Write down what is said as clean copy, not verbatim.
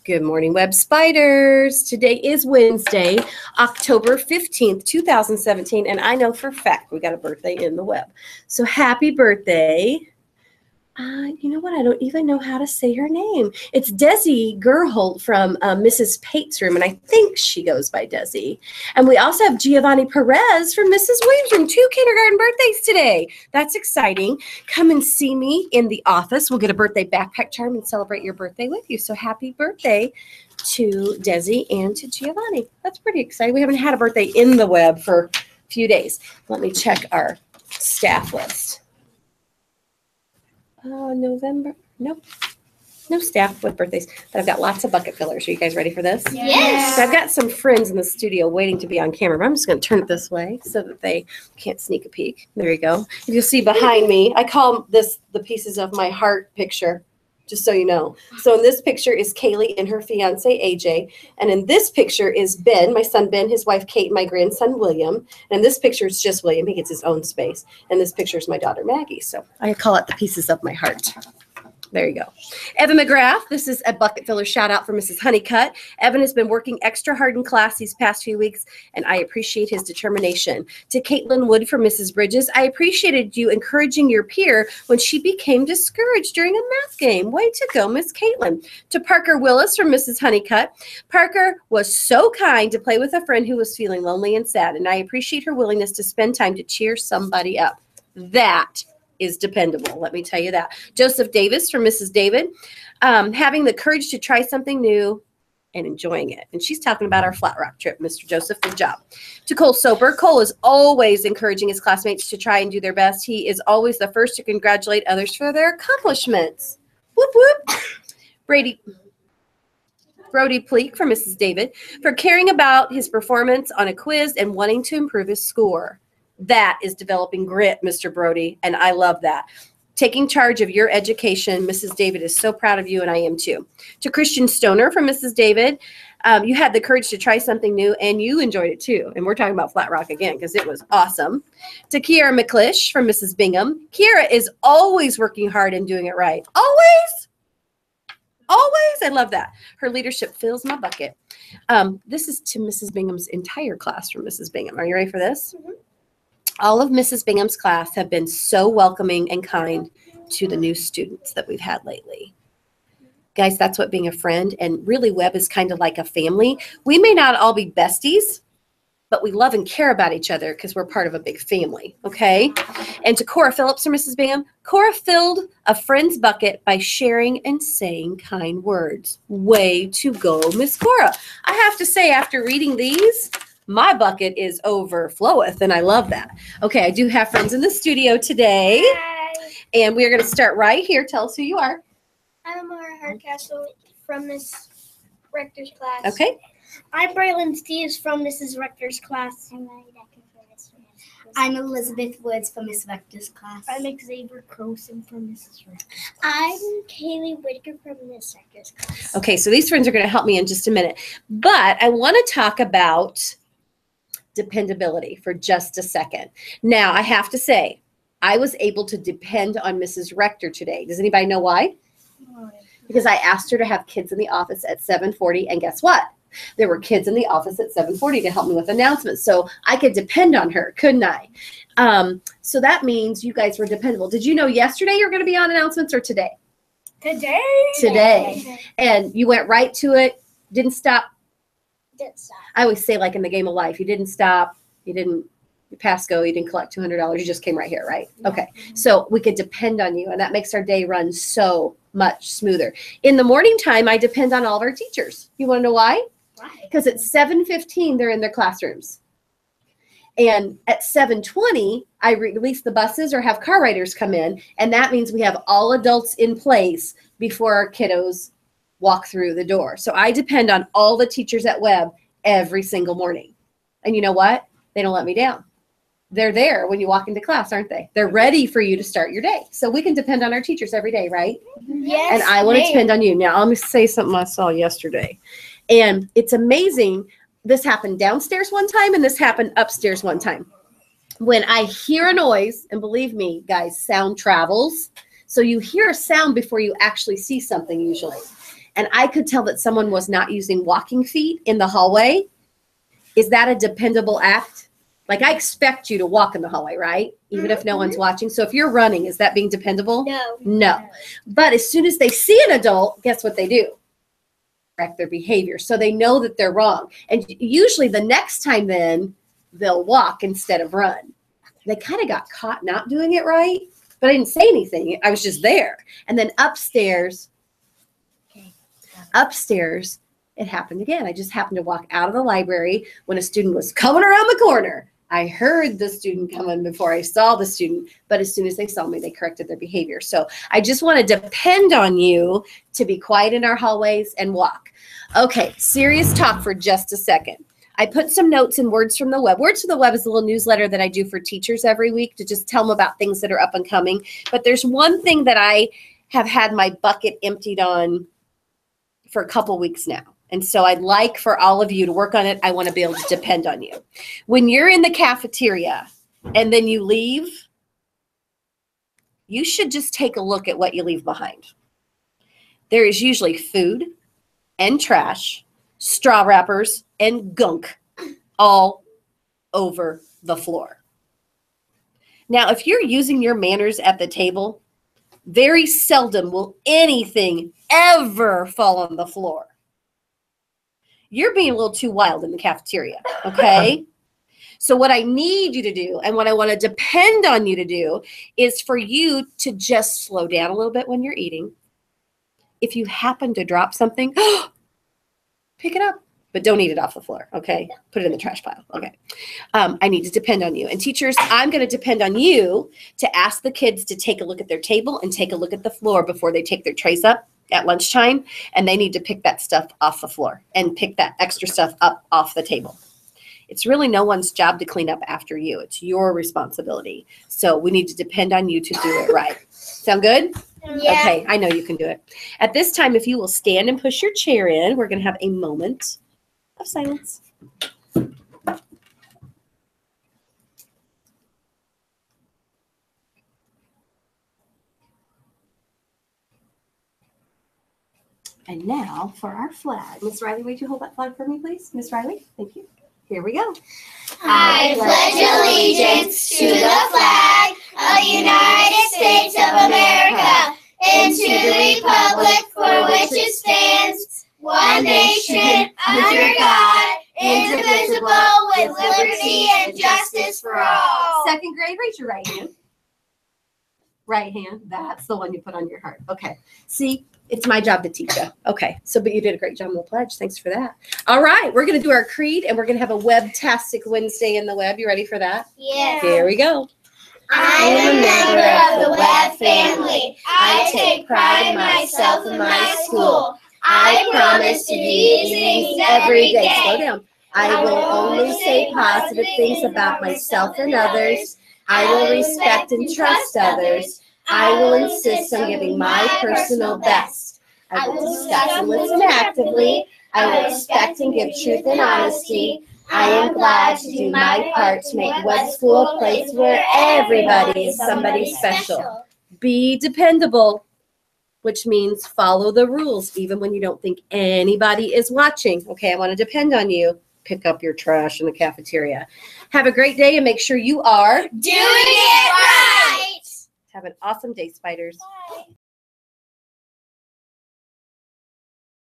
Good morning, Web Spiders. Today is Wednesday, October 15th, 2017, and I know for a fact we got a birthday in the web. So happy birthday. You know what? I don't even know how to say her name. It's Desi Gerholt from Mrs. Pate's room, and I think she goes by Desi. And we also have Giovanni Perez from Mrs. Williams' room. 2 kindergarten birthdays today. That's exciting. Come and see me in the office. We'll get a birthday backpack charm and celebrate your birthday with you. So happy birthday to Desi and to Giovanni. That's pretty exciting. We haven't had a birthday in the web for a few days. Let me check our staff list. November. Nope. No staff with birthdays, but I've got lots of bucket fillers. Are you guys ready for this? Yes. So I've got some friends in the studio waiting to be on camera, but I'm just going to turn it this way so that they can't sneak a peek. There you go. If you'll see behind me, I call this the pieces of my heart picture, just so you know. So in this picture is Kaylee and her fiance, AJ. And in this picture is Ben, my son Ben, his wife Kate, my grandson William. And this picture is just William. He gets his own space. And this picture is my daughter Maggie. So I call it the pieces of my heart. There you go. Evan McGrath, this is a bucket filler shout out for Mrs. Honeycutt. Evan has been working extra hard in class these past few weeks, and I appreciate his determination. To Caitlin Wood from Mrs. Bridges, I appreciated you encouraging your peer when she became discouraged during a math game. Way to go, Miss Caitlin. To Parker Willis from Mrs. Honeycutt, Parker was so kind to play with a friend who was feeling lonely and sad, and I appreciate her willingness to spend time to cheer somebody up. That is dependable. Let me tell you that. Joseph Davis from Mrs. David, having the courage to try something new and enjoying it. And she's talking about our Flat Rock trip. Mr. Joseph, good job. To Cole Soper, Cole is always encouraging his classmates to try and do their best. He is always the first to congratulate others for their accomplishments. Whoop, whoop. Brody Pleak from Mrs. David, for caring about his performance on a quiz and wanting to improve his score. That is developing grit, Mr. Brody, and I love that. Taking charge of your education, Mrs. David is so proud of you, and I am too. To Christian Stoner from Mrs. David, you had the courage to try something new, and you enjoyed it too. And we're talking about Flat Rock again because it was awesome. To Kiara McClish from Mrs. Bingham, Kiara is always working hard and doing it right. Always. Always. I love that. Her leadership fills my bucket. This is to Mrs. Bingham's entire class from Mrs. Bingham. Are you ready for this? Mm-hmm. All of Mrs. Bingham's class have been so welcoming and kind to the new students that we've had lately. Guys, that's what being a friend, and really Webb is kind of like a family. We may not all be besties, but we love and care about each other because we're part of a big family, okay? And to Cora Phillips from Mrs. Bingham, Cora filled a friend's bucket by sharing and saying kind words. Way to go, Miss Cora. I have to say, after reading these, my bucket is overfloweth, and I love that. Okay, I do have friends in the studio today. Hi. And we are going to start right here. Tell us who you are. I'm Amara Hardcastle from Miss Rector's class. Okay. I'm Braylon Steves from Mrs. Rector's class. I'm Elizabeth Woods from Miss Rector's class. I'm Xavier Croson from Mrs. Rector's class. I'm Kaylee Whitaker from Miss Rector's class. Okay, so these friends are going to help me in just a minute. But I want to talk about dependability for just a second. Now, I have to say, I was able to depend on Mrs. Rector today. Does anybody know why? Because I asked her to have kids in the office at 7:40, and guess what? There were kids in the office at 7:40 to help me with announcements. So I could depend on her, couldn't I? So that means you guys were dependable. Did you know yesterday you were going to be on announcements, or today? Today. Today. And you went right to it, didn't stop. Didn't stop. I always say, like in the game of life, you didn't stop, you didn't pass go, you didn't collect $200, you just came right here, right? Okay, so we could depend on you, and that makes our day run so much smoother. In the morning time, I depend on all of our teachers. You want to know why? Why? Because at 7:15, they're in their classrooms. And at 7:20, I release the buses or have car riders come in, and that means we have all adults in place before our kiddos walk through the door. So I depend on all the teachers at Webb every single morning. And you know what? They don't let me down. They're there when you walk into class, aren't they? They're ready for you to start your day. So we can depend on our teachers every day, right? Yes. And I want to depend on you. Now, let me say something I saw yesterday. And it's amazing. This happened downstairs one time, and this happened upstairs one time. When I hear a noise, and believe me, guys, sound travels. So you hear a sound before you actually see something usually. and I could tell that someone was not using walking feet in the hallway, is that a dependable act? Like, I expect you to walk in the hallway, right? Even if no one's watching. So if you're running, is that being dependable? No. No. But as soon as they see an adult, guess what they do? Correct their behavior. So they know that they're wrong. And usually the next time then, they'll walk instead of run. They kind of got caught not doing it right, but I didn't say anything. I was just there. And then upstairs, it happened again. I just happened to walk out of the library when a student was coming around the corner. I heard the student coming before I saw the student, but as soon as they saw me, they corrected their behavior. So I just want to depend on you to be quiet in our hallways and walk. Okay, serious talk for just a second. I put some notes in Words from the Web. Words from the Web is a little newsletter that I do for teachers every week to just tell them about things that are up and coming. But there's one thing that I have had my bucket emptied on for a couple weeks now. And so I'd like for all of you to work on it. I want to be able to depend on you. When you're in the cafeteria and then you leave, you should just take a look at what you leave behind. There is usually food and trash, straw wrappers, and gunk all over the floor. Now, if you're using your manners at the table, very seldom will anything ever fall on the floor. You're being a little too wild in the cafeteria, okay? So what I need you to do, and what I want to depend on you to do, is for you to just slow down a little bit when you're eating. If you happen to drop something, pick it up, but don't eat it off the floor, okay? Put it in the trash pile, okay? I need to depend on you. And teachers, I'm going to depend on you to ask the kids to take a look at their table and take a look at the floor before they take their trays up at lunchtime, and they need to pick that stuff off the floor and pick that extra stuff up off the table. It's really no one's job to clean up after you. It's your responsibility. So we need to depend on you to do it right. Sound good? Yeah. Okay, I know you can do it. At this time, if you will stand and push your chair in, we're going to have a moment of silence. And now for our flag. Miss Riley, would you hold that flag for me, please? Miss Riley, thank you. Here we go. I pledge allegiance to the flag of the United States of America and to the republic for which it stands, one nation, under God, indivisible, with liberty and justice for all. Second grade, raise your right hand. Right hand, that's the one you put on your heart. Okay, see, it's my job to teach you. Okay, so, but you did a great job on the pledge. Thanks for that. All right, we're going to do our creed, and we're going to have a Webbtastic Wednesday in the web. You ready for that? Yeah. Here we go. I am a member of the Webb family. I take pride in myself and my school. I promise to do these things every day. Slow down. I will only say positive things about myself and others. I will respect and trust others. I will insist on giving my personal best. I will discuss and listen actively. I will respect and give truth and honesty. I am glad to do my part to make Webb School a place where everybody is somebody special. Be dependable, which means follow the rules even when you don't think anybody is watching. Okay, I want to depend on you. Pick up your trash in the cafeteria. Have a great day and make sure you are Doing it right! Have an awesome day, spiders. Bye.